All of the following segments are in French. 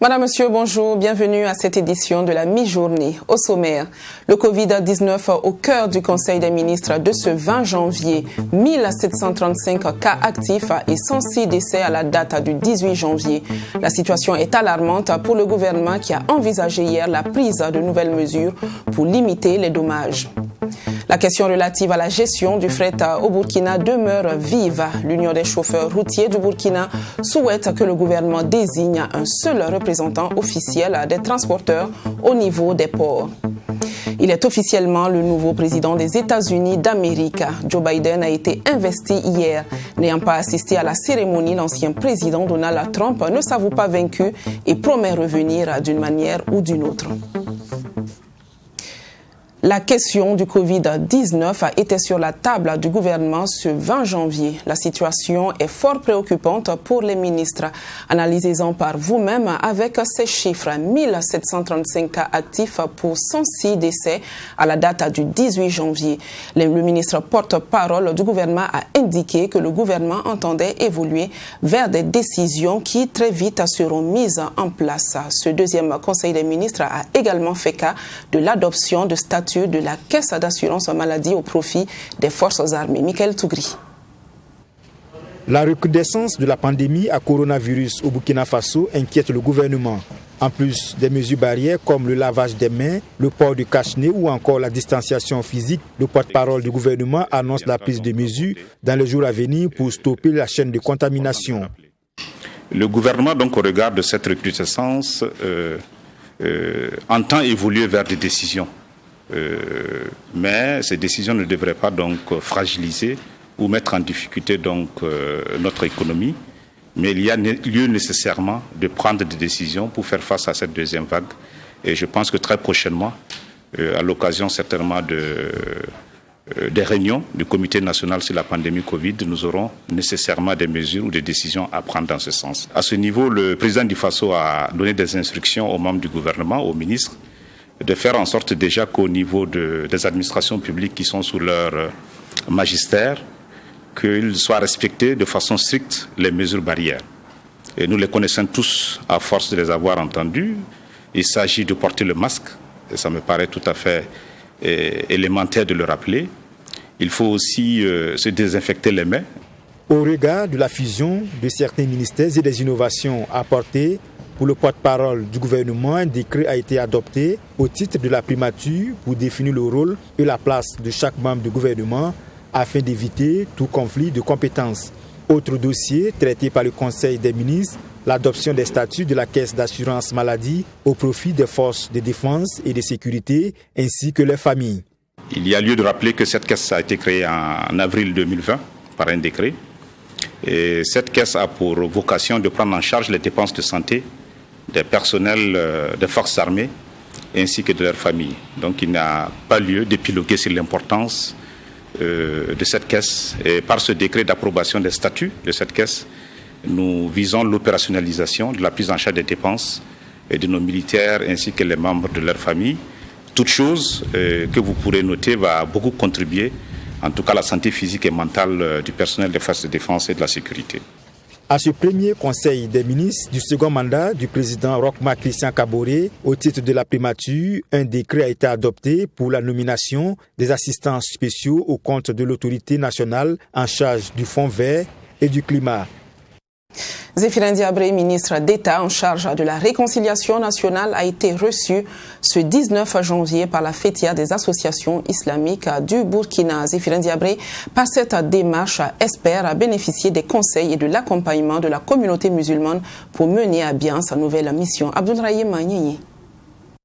Madame, Monsieur, bonjour, bienvenue à cette édition de la mi-journée. Au sommaire, le Covid-19 au cœur du Conseil des ministres de ce 20 janvier. 1735 cas actifs et 106 décès à la date du 18 janvier. La situation est alarmante pour le gouvernement qui a envisagé hier la prise de nouvelles mesures pour limiter les dommages. La question relative à la gestion du fret au Burkina demeure vive. L'Union des chauffeurs routiers du Burkina souhaite que le gouvernement désigne un seul représentant officiel des transporteurs au niveau des ports. Il est officiellement le nouveau président des États-Unis d'Amérique. Joe Biden a été investi hier. N'ayant pas assisté à la cérémonie, l'ancien président Donald Trump ne s'avoue pas vaincu et promet revenir d'une manière ou d'une autre. La question du Covid-19 était sur la table du gouvernement ce 20 janvier. La situation est fort préoccupante pour les ministres. Analysez-en par vous-même avec ces chiffres. 1735 cas actifs pour 106 décès à la date du 18 janvier. Le ministre porte-parole du gouvernement a indiqué que le gouvernement entendait évoluer vers des décisions qui très vite seront mises en place. Ce deuxième conseil des ministres a également fait cas de l'adoption de statuts de la Caisse d'assurance maladie au profit des forces armées. Michael Tougri. La recrudescence de la pandémie à coronavirus au Burkina Faso inquiète le gouvernement. En plus des mesures barrières comme le lavage des mains, le port du cache-nez ou encore la distanciation physique, le porte-parole du gouvernement annonce la prise de mesures dans les jours à venir pour stopper la chaîne de contamination. Le gouvernement, donc, au regard de cette recrudescence, entend évoluer vers des décisions. Mais ces décisions ne devraient pas donc fragiliser ou mettre en difficulté donc notre économie. Mais il y a lieu nécessairement de prendre des décisions pour faire face à cette deuxième vague. Et je pense que très prochainement, à l'occasion certainement des réunions du Comité national sur la pandémie Covid, nous aurons nécessairement des mesures ou des décisions à prendre dans ce sens. À ce niveau, le président du Faso a donné des instructions aux membres du gouvernement, aux ministres, de faire en sorte déjà qu'au niveau des administrations publiques qui sont sous leur magistère, qu'ils soient respectés de façon stricte les mesures barrières. Et nous les connaissons tous à force de les avoir entendues. Il s'agit de porter le masque, et ça me paraît tout à fait élémentaire de le rappeler. Il faut aussi se désinfecter les mains. Au regard de la fusion de certains ministères et des innovations apportées, pour le porte-parole du gouvernement, un décret a été adopté au titre de la primature pour définir le rôle et la place de chaque membre du gouvernement afin d'éviter tout conflit de compétences. Autre dossier traité par le Conseil des ministres, l'adoption des statuts de la Caisse d'assurance maladie au profit des forces de défense et de sécurité ainsi que leurs familles. Il y a lieu de rappeler que cette caisse a été créée en avril 2020 par un décret. Et cette caisse a pour vocation de prendre en charge les dépenses de santé des personnels des forces armées ainsi que de leurs familles. Donc il n'y a pas lieu d'épiloguer sur l'importance de cette caisse. Et par ce décret d'approbation des statuts de cette caisse, nous visons l'opérationnalisation de la prise en charge des dépenses et de nos militaires ainsi que les membres de leurs familles. Toute chose que vous pourrez noter va beaucoup contribuer, en tout cas à la santé physique et mentale du personnel des forces de défense et de la sécurité. À ce premier conseil des ministres du second mandat du président Roch-Marc Christian Kaboré, au titre de la primature, un décret a été adopté pour la nomination des assistants spéciaux au compte de l'autorité nationale en charge du Fonds vert et du climat. Zéphirin Diabré, ministre d'État en charge de la réconciliation nationale, a été reçu ce 19 janvier par la fêtière des associations islamiques du Burkina. Zéphirin Diabré, par cette démarche, espère bénéficier des conseils et de l'accompagnement de la communauté musulmane pour mener à bien sa nouvelle mission. Abdoulrahim Magnéi.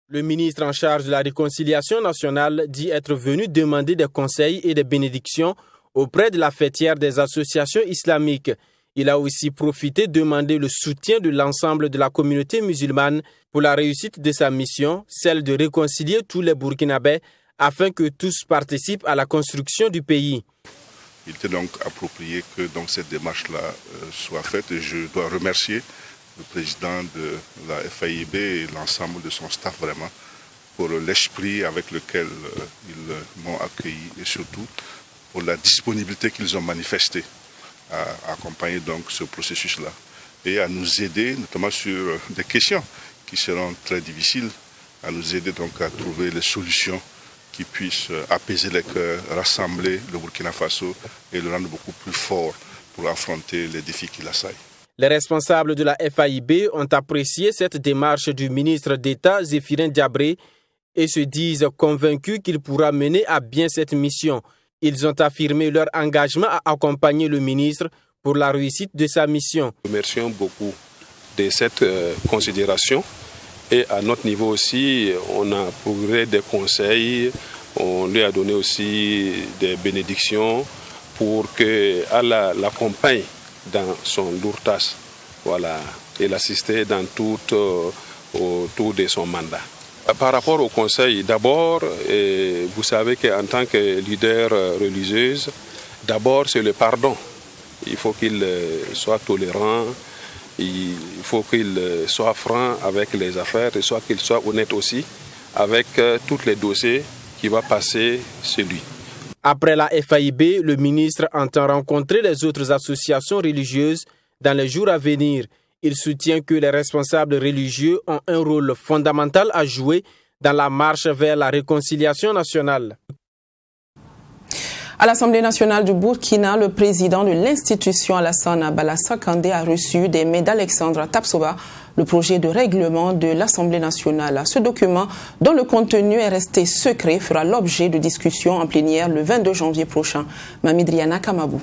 Le ministre en charge de la réconciliation nationale dit être venu demander des conseils et des bénédictions auprès de la fêtière des associations islamiques. Il a aussi profité de demander le soutien de l'ensemble de la communauté musulmane pour la réussite de sa mission, celle de réconcilier tous les Burkinabés afin que tous participent à la construction du pays. Il était donc approprié que cette démarche-là soit faite et je dois remercier le président de la FAIB et l'ensemble de son staff vraiment pour l'esprit avec lequel ils m'ont accueilli et surtout pour la disponibilité qu'ils ont manifestée à accompagner donc ce processus-là et à nous aider notamment sur des questions qui seront très difficiles, à nous aider donc à trouver les solutions qui puissent apaiser les cœurs, rassembler le Burkina Faso et le rendre beaucoup plus fort pour affronter les défis qui l'assaillent. Les responsables de la FAIB ont apprécié cette démarche du ministre d'État Zéphirin Diabré et se disent convaincus qu'il pourra mener à bien cette mission. Ils ont affirmé leur engagement à accompagner le ministre pour la réussite de sa mission. Nous remercions beaucoup de cette considération. Et à notre niveau aussi, on a procuré des conseils, on lui a donné aussi des bénédictions pour qu'elle l'accompagne dans son lourd tâche, voilà, et l'assister dans tout autour de son mandat. Par rapport au conseil, d'abord, vous savez qu'en tant que leader religieuse, d'abord c'est le pardon. Il faut qu'il soit tolérant. Il faut qu'il soit franc avec les affaires et qu'il soit honnête aussi avec tous les dossiers qui vont passer chez lui. Après la FAIB, le ministre entend rencontrer les autres associations religieuses dans les jours à venir. Il soutient que les responsables religieux ont un rôle fondamental à jouer dans la marche vers la réconciliation nationale. À l'Assemblée nationale du Burkina, le président de l'institution Alassane Balassa Kandé a reçu des mains d'Alexandre Tapsoba le projet de règlement de l'Assemblée nationale. Ce document, dont le contenu est resté secret, fera l'objet de discussions en plénière le 22 janvier prochain. Mamidriana Kamabou.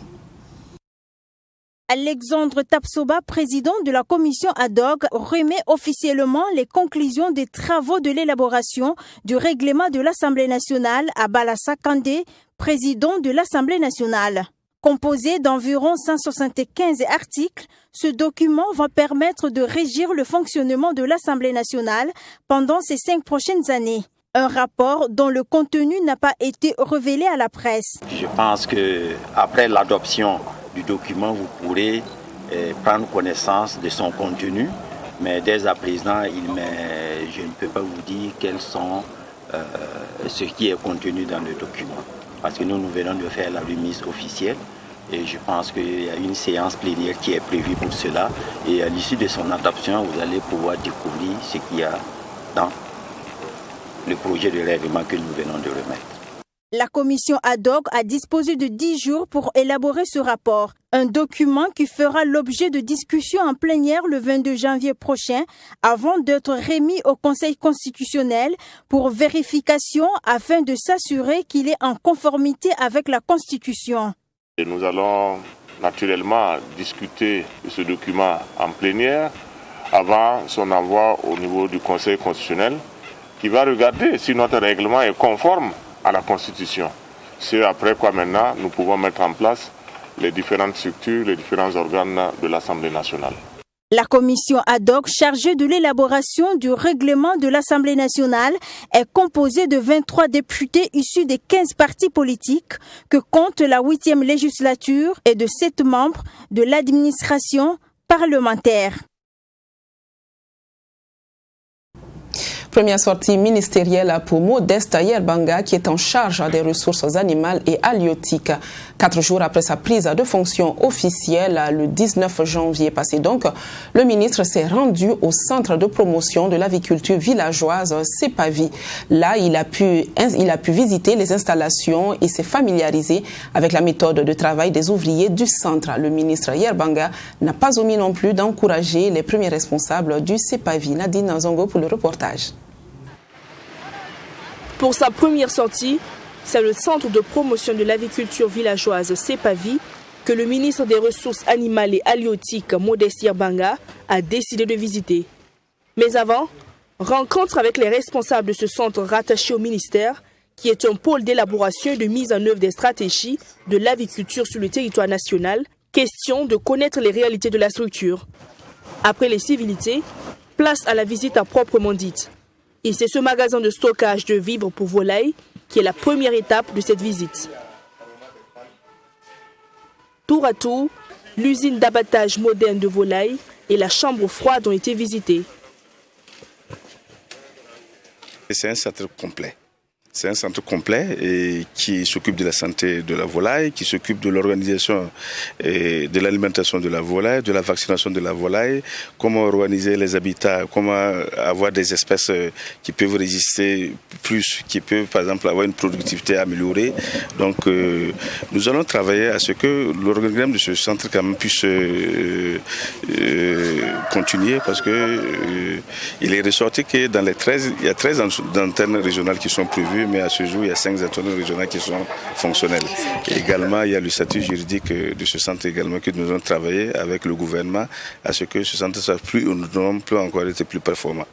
Alexandre Tapsoba, président de la commission ad hoc, remet officiellement les conclusions des travaux de l'élaboration du règlement de l'Assemblée nationale à Balassa Kandé, président de l'Assemblée nationale. Composé d'environ 175 articles, ce document va permettre de régir le fonctionnement de l'Assemblée nationale pendant ces 5 prochaines années. Un rapport dont le contenu n'a pas été révélé à la presse. Je pense qu'après l'adoption du document, vous pourrez prendre connaissance de son contenu, mais dès à présent, je ne peux pas vous dire quels sont ce qui est contenu dans le document. Parce que nous venons de faire la remise officielle et je pense qu'il y a une séance plénière qui est prévue pour cela. Et à l'issue de son adoption, vous allez pouvoir découvrir ce qu'il y a dans le projet de règlement que nous venons de remettre. La commission ad hoc a disposé de 10 jours pour élaborer ce rapport. Un document qui fera l'objet de discussions en plénière le 22 janvier prochain avant d'être remis au Conseil constitutionnel pour vérification afin de s'assurer qu'il est en conformité avec la Constitution. Et nous allons naturellement discuter de ce document en plénière avant son envoi au niveau du Conseil constitutionnel qui va regarder si notre règlement est conforme à la Constitution. C'est après quoi maintenant nous pouvons mettre en place les différentes structures, les différents organes de l'Assemblée nationale. La commission ad hoc chargée de l'élaboration du règlement de l'Assemblée nationale est composée de 23 députés issus des 15 partis politiques que compte la 8e législature et de 7 membres de l'administration parlementaire. Première sortie ministérielle pour Modeste Yerbanga, qui est en charge des ressources animales et halieutiques. 4 jours après sa prise de fonction officielle, le 19 janvier passé donc, le ministre s'est rendu au centre de promotion de l'aviculture villageoise CEPAVI. Là, il a pu visiter les installations et s'est familiarisé avec la méthode de travail des ouvriers du centre. Le ministre Yerbanga n'a pas omis non plus d'encourager les premiers responsables du CEPAVI. Nadine Zongo pour le reportage. Pour sa première sortie, c'est le centre de promotion de l'aviculture villageoise CEPAVI que le ministre des Ressources animales et halieutiques Modeste Yerbanga a décidé de visiter. Mais avant, rencontre avec les responsables de ce centre rattaché au ministère, qui est un pôle d'élaboration et de mise en œuvre des stratégies de l'aviculture sur le territoire national, question de connaître les réalités de la structure. Après les civilités, place à la visite à proprement dite. Et c'est ce magasin de stockage de vivres pour volailles qui est la première étape de cette visite. Tour à tour, l'usine d'abattage moderne de volailles et la chambre froide ont été visitées. C'est un centre complet. C'est un centre complet et qui s'occupe de la santé de la volaille, qui s'occupe de l'organisation et de l'alimentation de la volaille, de la vaccination de la volaille, comment organiser les habitats, comment avoir des espèces qui peuvent résister plus, qui peuvent par exemple avoir une productivité améliorée. Donc nous allons travailler à ce que l'organigramme de ce centre quand même puisse continuer parce que il est ressorti que dans les 13, il y a 13 antennes régionales qui sont prévues. Mais à ce jour, il y a 5 antennes régionales qui sont fonctionnelles. Et également, il y a le statut juridique de ce centre également que nous allons travailler avec le gouvernement à ce que ce centre soit plus autonome, plus encore être plus performant.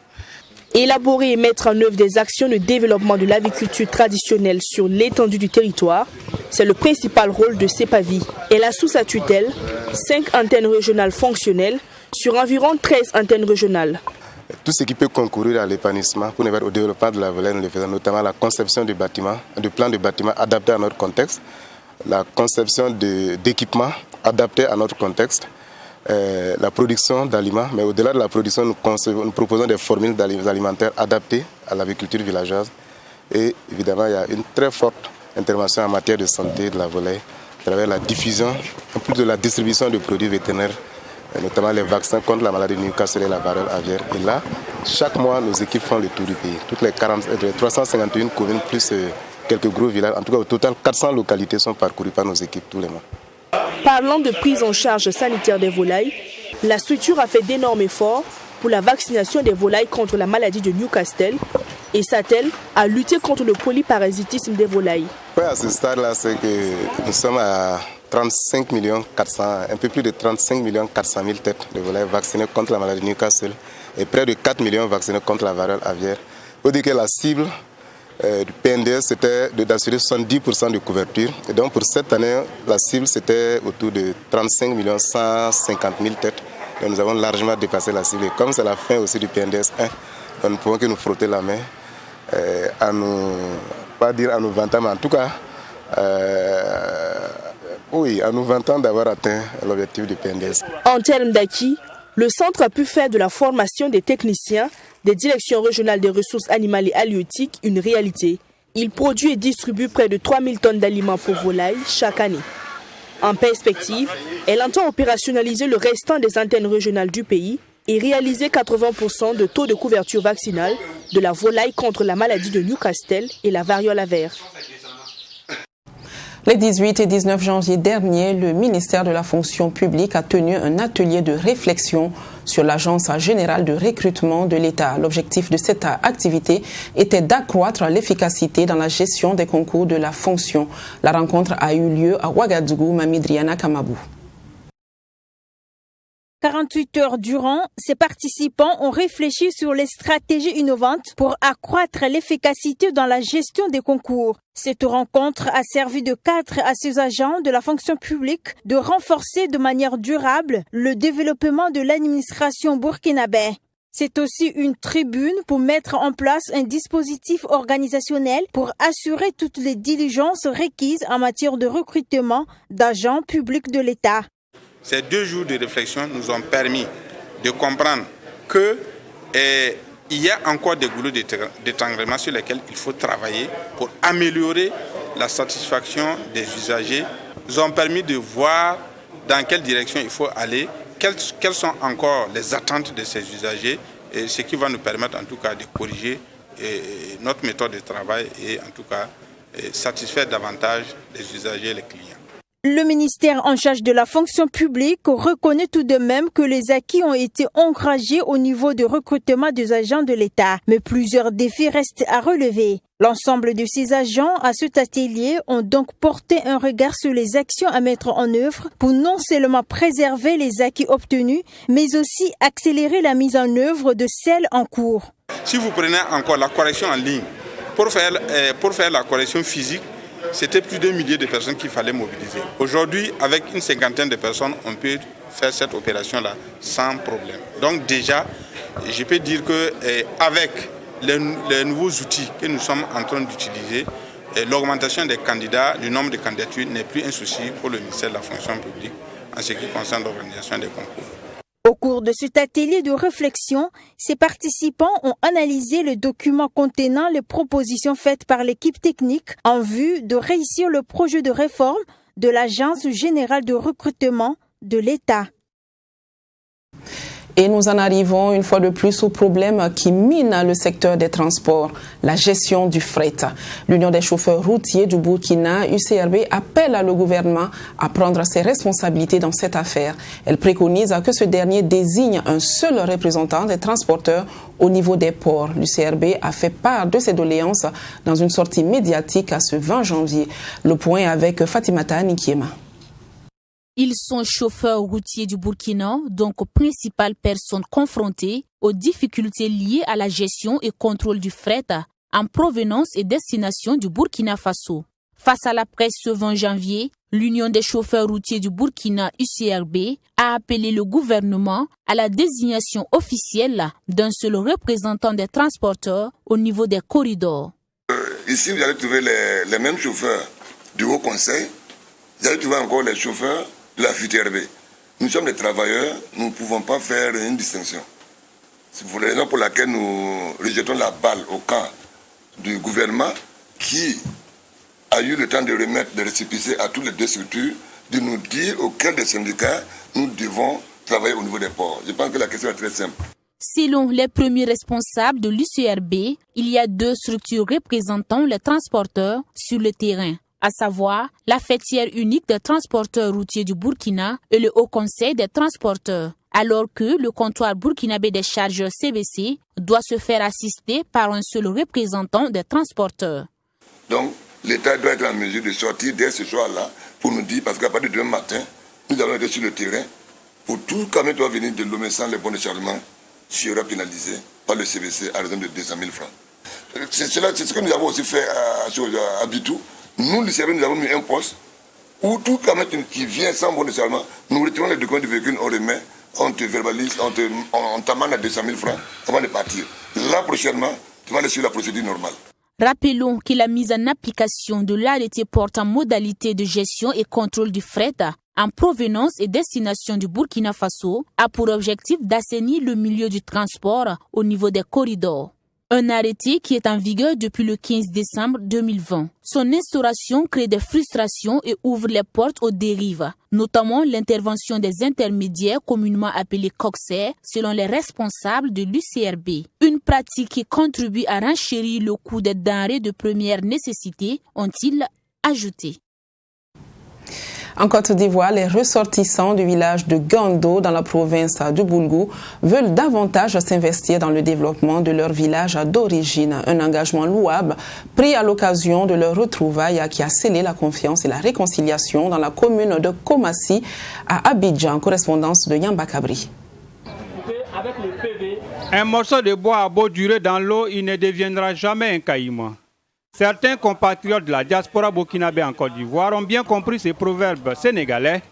Élaborer et mettre en œuvre des actions de développement de l'aviculture traditionnelle sur l'étendue du territoire, c'est le principal rôle de CEPAVI. Elle a sous sa tutelle 5 antennes régionales fonctionnelles sur environ 13 antennes régionales. Tout ce qui peut concourir à l'épanouissement, pour au développement de la volaille, nous le faisons, notamment la conception de bâtiments, de plans de bâtiments adaptés à notre contexte, la conception d'équipements adaptés à notre contexte, la production d'aliments, mais au-delà de la production, nous proposons des formules alimentaires adaptées à l'agriculture villageoise. Et évidemment, il y a une très forte intervention en matière de santé de la volaille, à travers la diffusion, en plus de la distribution de produits vétérinaires, notamment les vaccins contre la maladie de Newcastle et la variole aviaire. Et là, chaque mois, nos équipes font le tour du pays. Toutes les 351 communes, plus quelques gros villages, en tout cas au total 400 localités sont parcourues par nos équipes tous les mois. Parlant de prise en charge sanitaire des volailles, la structure a fait d'énormes efforts pour la vaccination des volailles contre la maladie de Newcastle et s'attelle à lutter contre le polyparasitisme des volailles. Oui, à ce stade-là, c'est que nous sommes à 35 400, un peu plus de 35 400 000 têtes de volailles vaccinées contre la maladie de Newcastle et près de 4 millions vaccinés contre la variole aviaire. Il faut dire que la cible du PNDS, c'était d'assurer 70% de couverture. Et donc pour cette année, la cible, c'était autour de 35 150 000 têtes. Donc nous avons largement dépassé la cible. Et comme c'est la fin aussi du PNDS 1, nous ne pouvons que nous frotter la main, pas dire à nous vanter, mais en tout cas, oui, à nous 20 ans d'avoir atteint l'objectif du PNDS. En termes d'acquis, le centre a pu faire de la formation des techniciens des directions régionales des ressources animales et halieutiques une réalité. Il produit et distribue près de 3000 tonnes d'aliments pour volailles chaque année. En perspective, elle entend opérationnaliser le restant des antennes régionales du pays et réaliser 80% de taux de couverture vaccinale de la volaille contre la maladie de Newcastle et la variole aviaire. Les 18 et 19 janvier dernier, le ministère de la fonction publique a tenu un atelier de réflexion sur l'Agence générale de recrutement de l'État. L'objectif de cette activité était d'accroître l'efficacité dans la gestion des concours de la fonction. La rencontre a eu lieu à Ouagadougou, Mamidriana Kamabou. 48 heures durant, ces participants ont réfléchi sur les stratégies innovantes pour accroître l'efficacité dans la gestion des concours. Cette rencontre a servi de cadre à ces agents de la fonction publique de renforcer de manière durable le développement de l'administration burkinabé. C'est aussi une tribune pour mettre en place un dispositif organisationnel pour assurer toutes les diligences requises en matière de recrutement d'agents publics de l'État. Ces 2 jours de réflexion nous ont permis de comprendre qu'il y a encore des goulots d'étranglement sur lesquels il faut travailler pour améliorer la satisfaction des usagers. Nous ont permis de voir dans quelle direction il faut aller, quelles sont encore les attentes de ces usagers, et ce qui va nous permettre en tout cas de corriger notre méthode de travail et en tout cas satisfaire davantage les usagers et les clients. Le ministère en charge de la fonction publique reconnaît tout de même que les acquis ont été engrangés au niveau du recrutement des agents de l'État. Mais plusieurs défis restent à relever. L'ensemble de ces agents à cet atelier ont donc porté un regard sur les actions à mettre en œuvre pour non seulement préserver les acquis obtenus, mais aussi accélérer la mise en œuvre de celles en cours. Si vous prenez encore la correction en ligne, pour faire la correction physique, c'était plus de milliers de personnes qu'il fallait mobiliser. Aujourd'hui, avec une 50aine de personnes, on peut faire cette opération-là sans problème. Donc déjà, je peux dire qu'avec les nouveaux outils que nous sommes en train d'utiliser, l'augmentation des candidats, du nombre de candidatures n'est plus un souci pour le ministère de la fonction publique en ce qui concerne l'organisation des concours. Au cours de cet atelier de réflexion, ces participants ont analysé le document contenant les propositions faites par l'équipe technique en vue de réussir le projet de réforme de l'Agence générale de recrutement de l'État. Et nous en arrivons une fois de plus au problème qui mine le secteur des transports, la gestion du fret. L'Union des chauffeurs routiers du Burkina, UCRB, appelle le gouvernement à prendre ses responsabilités dans cette affaire. Elle préconise que ce dernier désigne un seul représentant des transporteurs au niveau des ports. L'UCRB a fait part de ses doléances dans une sortie médiatique ce 20 janvier. Le point avec Fatimata Nikiema. Ils sont chauffeurs routiers du Burkina, donc principales personnes confrontées aux difficultés liées à la gestion et contrôle du fret en provenance et destination du Burkina Faso. Face à la presse ce 20 janvier, l'Union des chauffeurs routiers du Burkina, UCRB, a appelé le gouvernement à la désignation officielle d'un seul représentant des transporteurs au niveau des corridors. Ici, vous allez trouver les mêmes chauffeurs du Haut Conseil, vous allez trouver encore les chauffeurs de la FUTRB. Nous sommes des travailleurs, nous ne pouvons pas faire une distinction. C'est pour la raison pour laquelle nous rejetons la balle au camp du gouvernement qui a eu le temps de remettre des récépissés à toutes les deux structures, de nous dire auxquels des syndicats nous devons travailler au niveau des ports. Je pense que la question est très simple. Selon les premiers responsables de l'UCRB, il y a deux structures représentant les transporteurs sur le terrain, à savoir la fêtière unique des transporteurs routiers du Burkina et le Haut Conseil des transporteurs, alors que le comptoir burkinabé des chargeurs CBC doit se faire assister par un seul représentant des transporteurs. Donc, l'État doit être en mesure de sortir dès ce soir-là pour nous dire, parce qu'à partir de demain matin, nous allons être sur le terrain, pour tout camion doit venir de Lomé sans les bons de chargement, sera pénalisé par le CBC à raison de 200 000 francs. C'est ce que nous avons aussi fait à Bitou. Nous, le CRB, nous avons mis un poste où tout camion qui vient sans bon de chargement, nous retirons les documents du véhicule, on remet, on te verbalise, on t'amène à 200 000 francs avant de partir. Là, prochainement, tu vas aller sur la procédure normale. Rappelons que la mise en application de l'arrêté portant modalité de gestion et contrôle du fret en provenance et destination du Burkina Faso a pour objectif d'assainir le milieu du transport au niveau des corridors. Un arrêté qui est en vigueur depuis le 15 décembre 2020. Son instauration crée des frustrations et ouvre les portes aux dérives, notamment l'intervention des intermédiaires communément appelés coxers, selon les responsables de l'UCRB. Une pratique qui contribue à renchérir le coût des denrées de première nécessité, ont-ils ajouté. En Côte d'Ivoire, les ressortissants du village de Gando dans la province du Boulgou veulent davantage s'investir dans le développement de leur village d'origine. Un engagement louable pris à l'occasion de leur retrouvaille qui a scellé la confiance et la réconciliation dans la commune de Komassi à Abidjan. Correspondance de Yamba Kabri. Un morceau de bois a beau durer dans l'eau, il ne deviendra jamais un caïman. Certains compatriotes de la diaspora burkinabé en Côte d'Ivoire ont bien compris ces proverbes sénégalais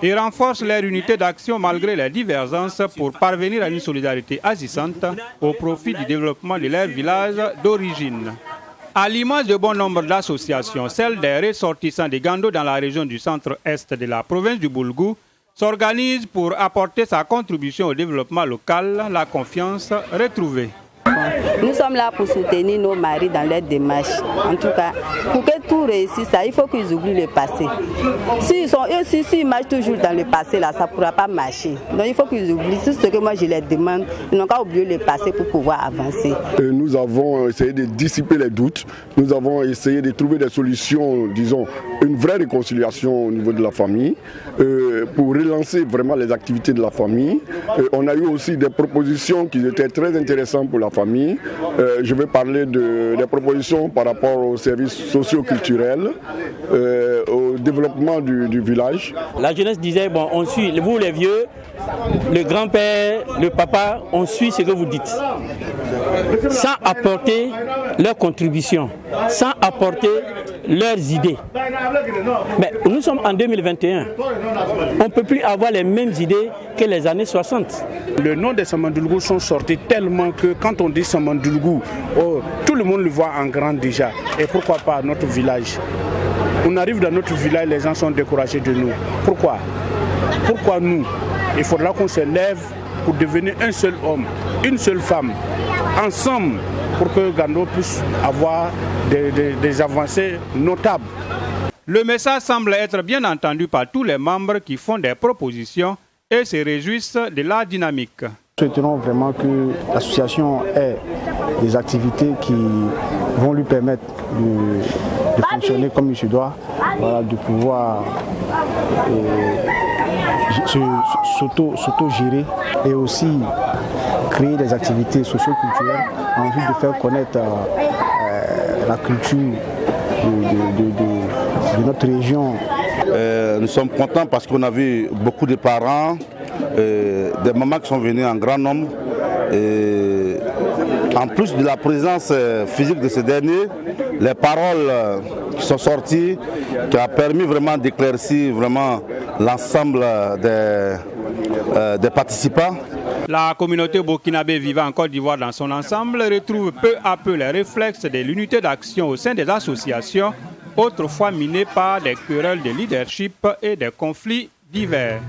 et renforcent leur unité d'action malgré les divergences pour parvenir à une solidarité agissante au profit du développement de leur village d'origine. À l'image de bon nombre d'associations, celle des ressortissants de Gando dans la région du centre-est de la province du Boulgou s'organise pour apporter sa contribution au développement local, la confiance retrouvée. Nous sommes là pour soutenir nos maris dans leur démarche. En tout cas, pour que tout réussisse, il faut qu'ils oublient le passé. S'ils marchent toujours dans le passé, là, ça ne pourra pas marcher. Donc il faut qu'ils oublient. C'est ce que moi je leur demande. Ils n'ont qu'à oublier le passé pour pouvoir avancer. Nous avons essayé de dissiper les doutes. Nous avons essayé de trouver des solutions, disons, une vraie réconciliation au niveau de la famille, pour relancer vraiment les activités de la famille. On a eu aussi des propositions qui étaient très intéressantes pour la famille. Je vais parler des propositions par rapport aux services socio-culturels, au développement du village. La jeunesse disait, bon, on suit, vous les vieux, le grand-père, le papa, on suit ce que vous dites. sans apporter leur contribution, sans apporter leurs idées. Mais nous sommes en 2021. On ne peut plus avoir les mêmes idées que les années 60. Le nom des Samandoulgou sont sortis tellement que quand on dit Samandoulgou, tout le monde le voit en grand déjà. Et pourquoi pas notre village? On arrive dans notre village, les gens sont découragés de nous. Pourquoi? Pourquoi nous? Il faudra qu'on se lève pour devenir un seul homme, une seule femme, ensemble, pour que Gando puisse avoir des avancées notables. Le message semble être bien entendu par tous les membres qui font des propositions et se réjouissent de la dynamique. Nous souhaitons vraiment que l'association ait des activités qui vont lui permettre de fonctionner comme il se doit, voilà, de pouvoir s'auto-gérer et aussi créer des activités socio-culturelles en vue de faire connaître la culture de notre région. Nous sommes contents parce qu'on a vu beaucoup de parents, des mamans qui sont venus en grand nombre. Et en plus de la présence physique de ces derniers, les paroles qui sont sorties, qui a permis vraiment d'éclaircir vraiment l'ensemble des participants. La communauté burkinabé vivant en Côte d'Ivoire dans son ensemble retrouve peu à peu les réflexes de l'unité d'action au sein des associations, autrefois minées par des querelles de leadership et des conflits divers.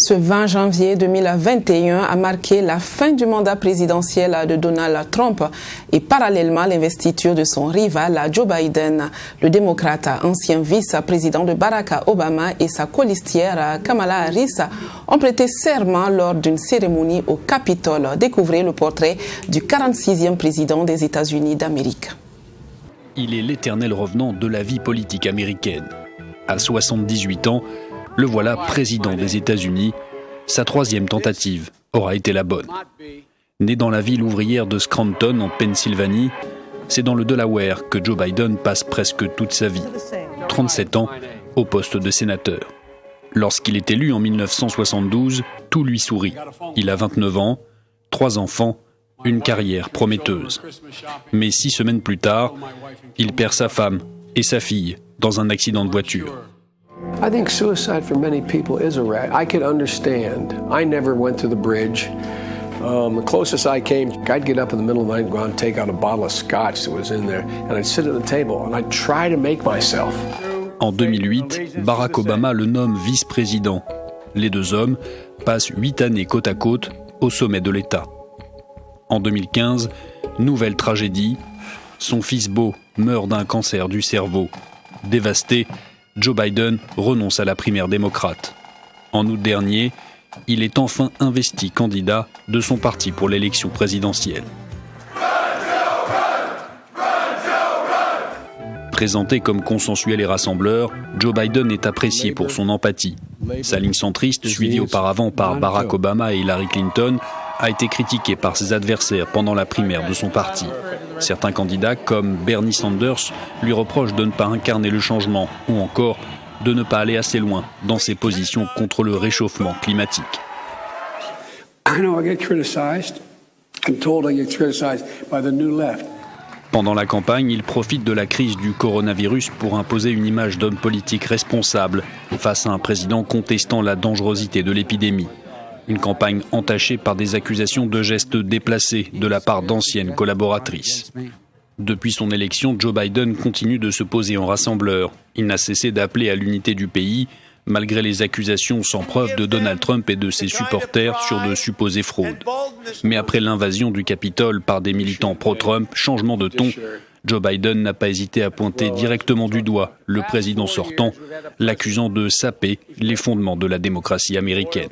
Ce 20 janvier 2021 a marqué la fin du mandat présidentiel de Donald Trump et parallèlement l'investiture de son rival Joe Biden. Le démocrate, ancien vice-président de Barack Obama, et sa colistière Kamala Harris ont prêté serment lors d'une cérémonie au Capitole. Découvrez le portrait du 46e président des États-Unis d'Amérique. Il est l'éternel revenant de la vie politique américaine. À 78 ans, le voilà président des États-Unis. Sa troisième tentative aura été la bonne. Né dans la ville ouvrière de Scranton, en Pennsylvanie, c'est dans le Delaware que Joe Biden passe presque toute sa vie. 37 ans au poste de sénateur. Lorsqu'il est élu en 1972, tout lui sourit. Il a 29 ans, 3 enfants, une carrière prometteuse. Mais 6 semaines plus tard, il perd sa femme et sa fille dans un accident de voiture. I think suicide for many people is a rat. I can understand. I never went to the bridge. The closest I came, I'd get up in the middle of the night and go out and take out a bottle of scotch that was in there, and I'd sit at the table and I'd try to make myself. En 2008, Barack Obama le nomme vice-président. Les deux hommes passent 8 années côte à côte au sommet de l'État. En 2015, nouvelle tragédie. Son fils Beau meurt d'un cancer du cerveau. Dévasté, Joe Biden renonce à la primaire démocrate. En août dernier, il est enfin investi candidat de son parti pour l'élection présidentielle. Présenté comme consensuel et rassembleur, Joe Biden est apprécié pour son empathie. Sa ligne centriste, suivie auparavant par Barack Obama et Hillary Clinton, a été critiquée par ses adversaires pendant la primaire de son parti. Certains candidats, comme Bernie Sanders, lui reprochent de ne pas incarner le changement ou encore de ne pas aller assez loin dans ses positions contre le réchauffement climatique. Pendant la campagne, il profite de la crise du coronavirus pour imposer une image d'homme politique responsable face à un président contestant la dangerosité de l'épidémie. Une campagne entachée par des accusations de gestes déplacés de la part d'anciennes collaboratrices. Depuis son élection, Joe Biden continue de se poser en rassembleur. Il n'a cessé d'appeler à l'unité du pays, malgré les accusations sans preuve de Donald Trump et de ses supporters sur de supposées fraudes. Mais après l'invasion du Capitole par des militants pro-Trump, changement de ton, Joe Biden n'a pas hésité à pointer directement du doigt le président sortant, l'accusant de saper les fondements de la démocratie américaine.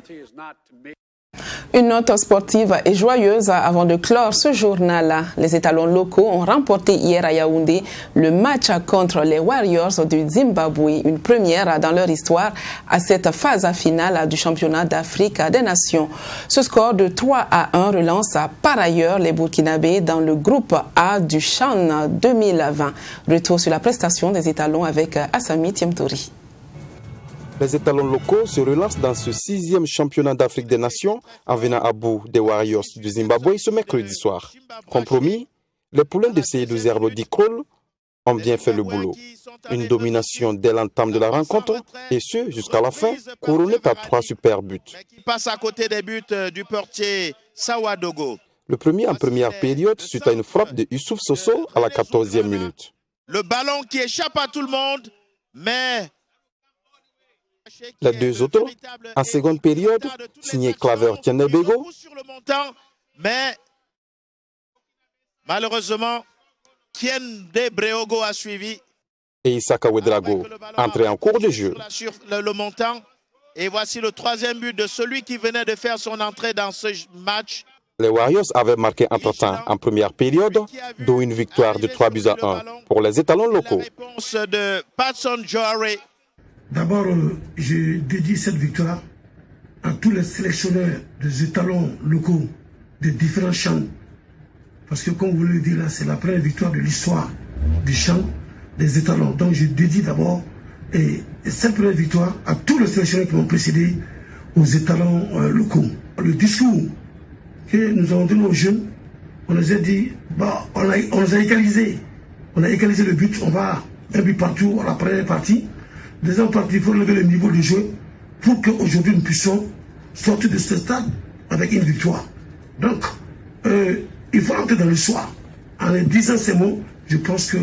Une note sportive et joyeuse avant de clore ce journal. Les étalons locaux ont remporté hier à Yaoundé le match contre les Warriors du Zimbabwe, une première dans leur histoire à cette phase finale du championnat d'Afrique des Nations. Ce score de 3-1 relance par ailleurs les Burkinabés dans le groupe A du CHAN 2020. Retour sur la prestation des étalons avec Assami Tiemtori. Les étalons locaux se relancent dans ce 6e championnat d'Afrique des Nations en venant à bout des Warriors du Zimbabwe ce mercredi soir. Compromis, les poulains de Seydou Zerbo Dikrol ont bien fait le boulot. Une domination dès l'entame de la rencontre, et ce jusqu'à la fin, couronnée par 3 super buts. Qui passe à côté des buts du portier Sawadogo. Le premier en première période suite à une frappe de Youssouf Soso à la 14e minute. Le ballon qui échappe à tout le monde, mais... Les 2 autres, en seconde période, signé Claver Tienebego. Mais malheureusement, Kiende Breogo a suivi. Et Isaka Ouedraogo, entré en cours de jeu. Sur le montant. Et voici le 3e but de celui qui venait de faire son entrée dans ce match. Les Warriors avaient marqué entre-temps en première période, dont une victoire de 3-1 pour les étalons locaux. La réponse de Patson Joare. D'abord, je dédie cette victoire à tous les sélectionneurs des étalons locaux de différents champs. Parce que comme vous le dites là, c'est la première victoire de l'histoire du champ des étalons. Donc je dédie d'abord cette première victoire à tous les sélectionneurs qui m'ont précédé aux étalons locaux. Le discours que nous avons donné aux jeunes, on nous a dit, on nous a égalisé. On a égalisé le but, on va un but partout à la première partie. Deuxième partie, il faut lever le niveau de jeu pour qu'aujourd'hui nous puissions sortir de ce stade avec une victoire. Donc, il faut entrer dans le soir. En disant ces mots, je pense que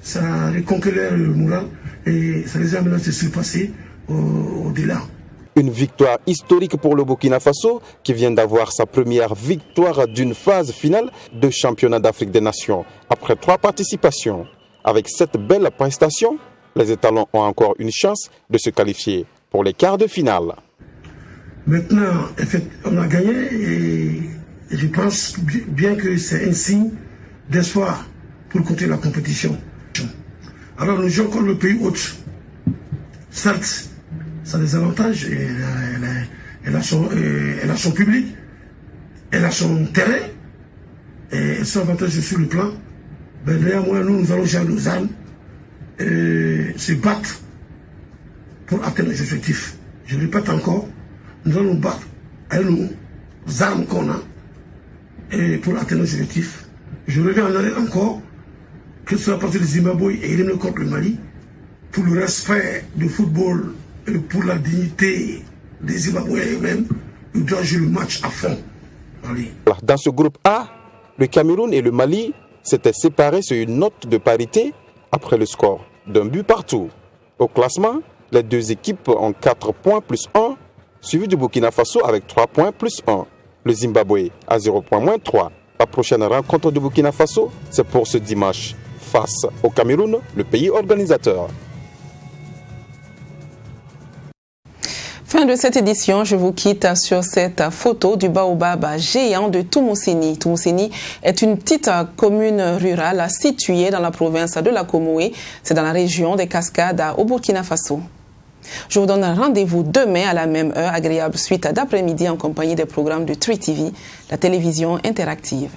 ça a reconquéré le moral et ça les a amenés à se surpasser au-delà. Une victoire historique pour le Burkina Faso qui vient d'avoir sa première victoire d'une phase finale de championnat d'Afrique des Nations après 3 participations. Avec cette belle prestation, les étalons ont encore une chance de se qualifier pour les quarts de finale. Maintenant, on a gagné et je pense bien que c'est un signe d'espoir pour continuer la compétition. Alors nous jouons contre le pays hôte. Certes, ça a des avantages. Elle a son public, elle a son terrain, et elle sont avantageuses sur le plan. Ben, néanmoins, nous allons jouer nos armes. Se battre pour atteindre les objectifs. Je le répète encore, nous allons nous battre avec nos armes qu'on a pour atteindre les objectifs. Je reviens en arrière encore, que ce soit partir du Zimbabwe et éliminer contre le Mali, pour le respect du football et pour la dignité des Zimbabwéens eux-mêmes, ils doivent jouer le match à fond. Allez. Dans ce groupe A, le Cameroun et le Mali s'étaient séparés sur une note de parité après le score d'un but partout. Au classement, les 2 équipes ont 4 points plus 1, suivi du Burkina Faso avec 3 points plus 1. Le Zimbabwe a 0 points moins 3. La prochaine rencontre du Burkina Faso, c'est pour ce dimanche, face au Cameroun, le pays organisateur. Fin de cette édition, je vous quitte sur cette photo du baobab géant de Toumousséni. Toumousséni est une petite commune rurale située dans la province de la Comoé. C'est dans la région des Cascades au Burkina Faso. Je vous donne rendez-vous demain à la même heure. Agréable suite d'après-midi en compagnie des programmes de 3TV, la télévision interactive.